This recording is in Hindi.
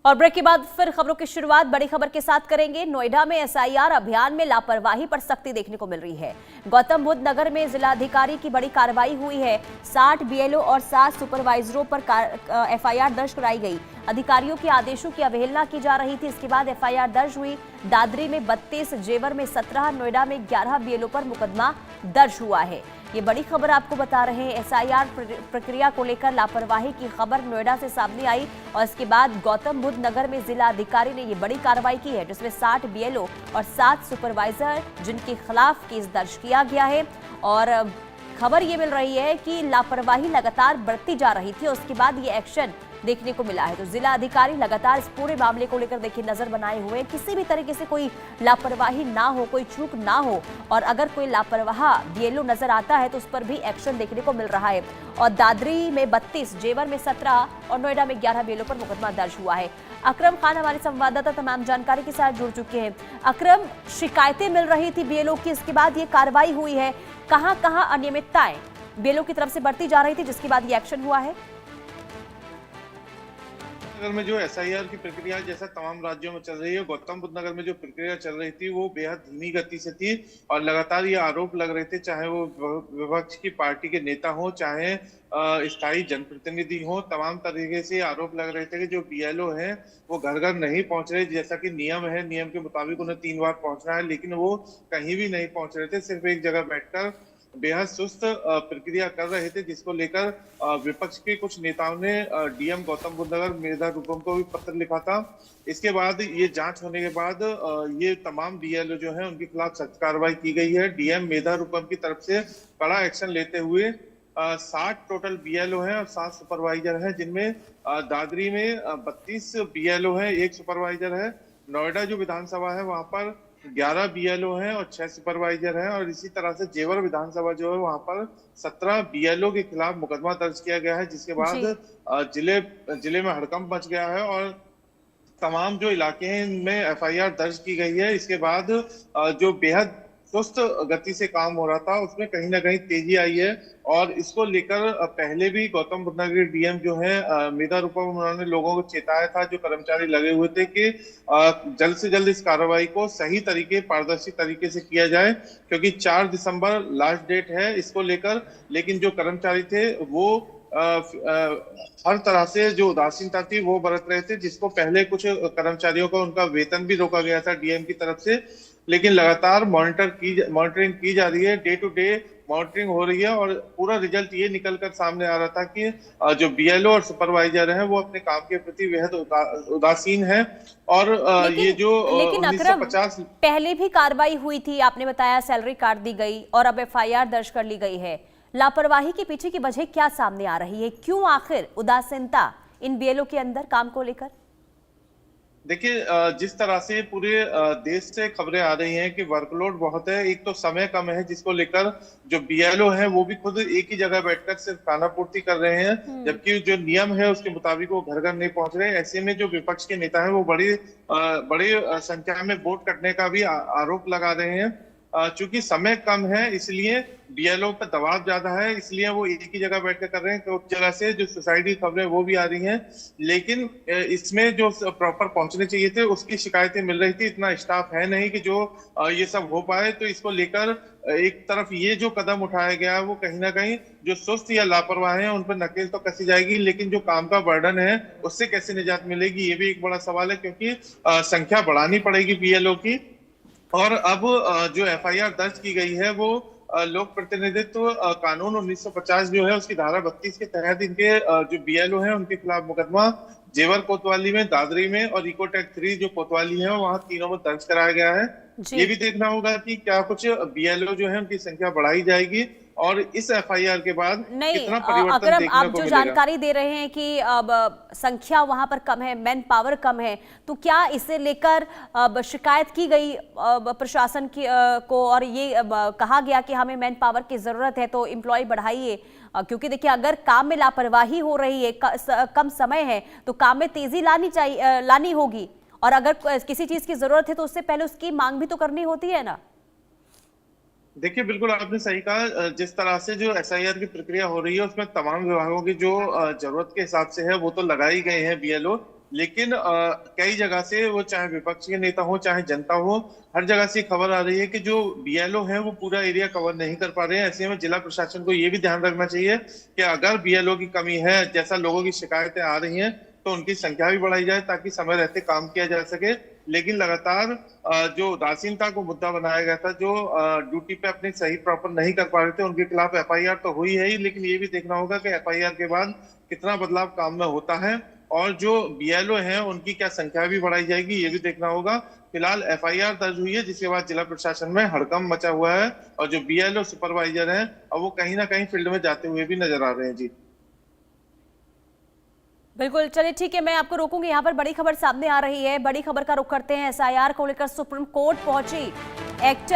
और ब्रेक के बाद फिर खबरों की शुरुआत बड़ी खबर के साथ करेंगे। नोएडा में एसआईआर अभियान में लापरवाही पर सख्ती देखने को मिल रही है। गौतम बुद्ध नगर में जिलाधिकारी की बड़ी कार्रवाई हुई है। 60 बीएलओ और 7 सुपरवाइजरों पर एफआईआर दर्ज कराई गई। अधिकारियों के आदेशों की अवहेलना की जा रही थी, इसके बाद एफआईआर दर्ज हुई। दादरी में 32, जेवर में 17, नोएडा में 11 बीएलओ पर मुकदमा दर्ज हुआ है। ये बड़ी खबर आपको बता रहे हैं। एसआईआर प्रक्रिया को लेकर लापरवाही की खबर नोएडा से सामने आई और इसके बाद गौतम बुद्ध नगर में जिला अधिकारी ने ये बड़ी कार्रवाई की है, जिसमें 60 बीएलओ और 7 सुपरवाइजर जिनके खिलाफ केस दर्ज किया गया है। और खबर ये मिल रही है कि लापरवाही लगातार बढ़ती जा रही थी, उसके बाद ये एक्शन देखने को मिला है। तो जिला अधिकारी लगातार इस पूरे मामले को लेकर देखिए नजर बनाए हुए हैं, किसी भी तरीके से कोई लापरवाही ना हो, कोई चूक ना हो। और अगर कोई लापरवाह बीएलओ नजर आता है तो उस पर भी एक्शन देखने को मिल रहा है। और दादरी में 32, जेवर में 17 और नोएडा में 11 बीएलओ पर मुकदमा दर्ज हुआ है। अकरम खान हमारे संवाददाता तमाम जानकारी के साथ जुड़ चुके हैं। अकरम, शिकायतें मिल रही थी बीएलओ की, इसके बाद ये कार्रवाई हुई है। कहां कहां अनियमितताएं बीएलओ की तरफ से बढ़ती जा रही थी, जिसके बाद ये एक्शन हुआ है? नगर में जो एसआईआर की प्रक्रिया जैसा तमाम राज्यों में चल रही है, गौतम बुद्ध नगर में जो प्रक्रिया चल रही थी वो बेहद धीमी गति से थी। और लगातार ये आरोप लग रहे थे, चाहे वो विपक्ष की पार्टी के नेता हो, चाहे स्थायी जनप्रतिनिधि हो, तमाम तरीके से आरोप लग रहे थे कि जो बीएलओ हैं वो घर घर नहीं पहुंच रहे। जैसा कि नियम है, नियम के मुताबिक उन्हें 3 बार पहुंचना है, लेकिन वो कहीं भी नहीं पहुंच रहे थे। सिर्फ एक जगह बैठकर बेहद सुस्त प्रक्रिया कर रहे थे, जिसको लेकर विपक्ष के कुछ नेताओं ने डीएम गौतम बुद्ध नगर मेधा रूपम को भी पत्र लिखा था। इसके बाद ये जांच होने के बाद ये तमाम बीएलओ जो है उनके खिलाफ सख्त कार्रवाई की गई है। डीएम मेधा रूपम की तरफ से कड़ा एक्शन लेते हुए 60 टोटल बीएलओ हैं और 7 सुपरवाइजर हैं, जिनमें दादरी में 32 बीएलओ हैं, 1 सुपरवाइजर है। नोएडा जो विधानसभा है वहां पर 11 बीएलओ हैं और 6 सुपरवाइजर हैं। और इसी तरह से जेवर विधानसभा जो है वहां पर 17 बीएलओ के खिलाफ मुकदमा दर्ज किया गया है, जिसके बाद जिले में हड़कंप मच गया है और तमाम जो इलाके हैं इनमें एफआईआर दर्ज की गई है। इसके बाद जो बेहद सुस्त गति से काम हो रहा था उसमें कहीं ना कहीं तेजी आई है। और इसको लेकर पहले भी गौतम बुद्ध नगर डीएम जो है मेधा रूपम, उन्होंने लोगों को चेताया था, जो कर्मचारी लगे हुए थे, कि जल्द से जल्द इस कार्रवाई को सही तरीके, पारदर्शी तरीके से किया जाए, क्योंकि 4 दिसंबर लास्ट डेट है इसको लेकर। लेकिन जो कर्मचारी थे वो हर तरह से जो उदासीनता थी वो बरत रहे थे, जिसको पहले कुछ कर्मचारियों का उनका वेतन भी रोका गया था डीएम की तरफ से। लेकिन लगातार मॉनिटरिंग की जा रही है, डे टू डे मॉनिटरिंग हो रही है और पूरा रिजल्ट ये निकल कर सामने आ रहा था कि जो बीएलओ और सुपरवाइजर हैं वो अपने काम के प्रति बेहद उदासीन है। और ये जो लेकिन 1950 पहले भी कार्रवाई हुई थी, आपने बताया सैलरी काट दी गई और अब एफआईआर दर्ज कर ली गई है। लापरवाही के पीछे की वजह क्या सामने आ रही है? क्यों आखिर उदासीनता इन बीएलओ के अंदर काम को लेकर? देखिए, जिस तरह से पूरे देश से खबरें आ रही हैं कि वर्कलोड बहुत है, एक तो समय कम है, जिसको लेकर जो बीएलओ हैं वो भी खुद एक ही जगह बैठकर सिर्फ खाना पूर्ति कर रहे हैं, जबकि जो नियम है उसके मुताबिक वो घर घर नहीं पहुंच रहे। ऐसे में जो विपक्ष के नेता हैं वो बड़ी संख्या में वोट कटने का भी आरोप लगा रहे हैं। चूंकि समय कम है इसलिए बीएलओ पर दबाव ज्यादा है, इसलिए वो एक ही जगह बैठ कर रहे हैं। तो उस जगह से जो सोसाइटी खबरें वो भी आ रही हैं, लेकिन इसमें जो प्रॉपर पहुंचने चाहिए थे उसकी शिकायतें मिल रही थी। इतना स्टाफ है नहीं कि जो ये सब हो पाए। तो इसको लेकर एक तरफ ये जो कदम उठाया गया है वो कहीं ना कहीं जो सुस्त या लापरवाह हैं उन पर नकेल तो कसी जाएगी, लेकिन जो काम का बर्डन है उससे कैसे निजात मिलेगी ये भी एक बड़ा सवाल है, क्योंकि संख्या बढ़ानी पड़ेगी बीएलओ की। और अब जो एफआईआर दर्ज की गई है वो लोक प्रतिनिधित्व कानून 1950 जो है उसकी धारा 32 के तहत इनके जो बीएलओ हैं उनके खिलाफ मुकदमा जेवर कोतवाली में, दादरी में और इकोटेक 3 जो कोतवाली है वहां तीनों में दर्ज कराया गया है। ये भी देखना होगा कि क्या कुछ बीएलओ जो है उनकी संख्या बढ़ाई जाएगी और इस एफआईआर के बाद कितना परिवर्तन देखने को आप मिलेगा। जो जानकारी दे रहे हैं कि अब संख्या वहां पर कम है, मैन पावर कम है, तो क्या इसे लेकर शिकायत की गई प्रशासन की को और ये कहा गया कि हमें मैन पावर की जरूरत है तो एम्प्लॉय बढ़ाइए? क्योंकि देखिए अगर काम में लापरवाही हो रही है, कम समय है, तो काम में तेजी लानी होगी। और अगर किसी चीज की जरूरत है तो उससे पहले उसकी मांग भी तो करनी होती है ना। देखिए, बिल्कुल आपने सही कहा। जिस तरह से जो एसआईआर की प्रक्रिया हो रही है उसमें तमाम विभागों की जो जरूरत के हिसाब से है वो तो लगाई गए हैं बीएलओ, लेकिन कई जगह से वो चाहे विपक्ष के नेता हो चाहे जनता हो, हर जगह से खबर आ रही है कि जो बीएलओ हैं वो पूरा एरिया कवर नहीं कर पा रहे हैं। ऐसे में जिला प्रशासन को ये भी ध्यान रखना चाहिए कि अगर बीएलओ की कमी है, जैसा लोगों की शिकायतें आ रही हैं, तो उनकी संख्या भी बढ़ाई जाए ताकि समय रहते काम किया जा सके। लेकिन लगातार जो उदासीनता को मुद्दा बनाया गया था, जो ड्यूटी पे अपनी सही प्रॉपर नहीं कर पा रहे थे, उनके खिलाफ एफआईआर तो हुई है ही, लेकिन ये भी देखना होगा कि एफआईआर के बाद कितना बदलाव काम में होता है और जो बीएलओ हैं उनकी क्या संख्या भी बढ़ाई जाएगी, ये भी देखना होगा। फिलहाल एफआईआर दर्ज हुई है, जिसके बाद जिला प्रशासन में हड़कंप मचा हुआ है और जो बीएलओ सुपरवाइजर हैं अब वो कहीं ना कहीं फील्ड में जाते हुए भी नजर आ रहे हैं। जी बिल्कुल, चलिए ठीक है, मैं आपको रोकूंगी। यहाँ पर बड़ी खबर सामने आ रही है। बड़ी खबर का रुख करते हैं। एसआईआर को लेकर सुप्रीम कोर्ट पहुंची एक्टर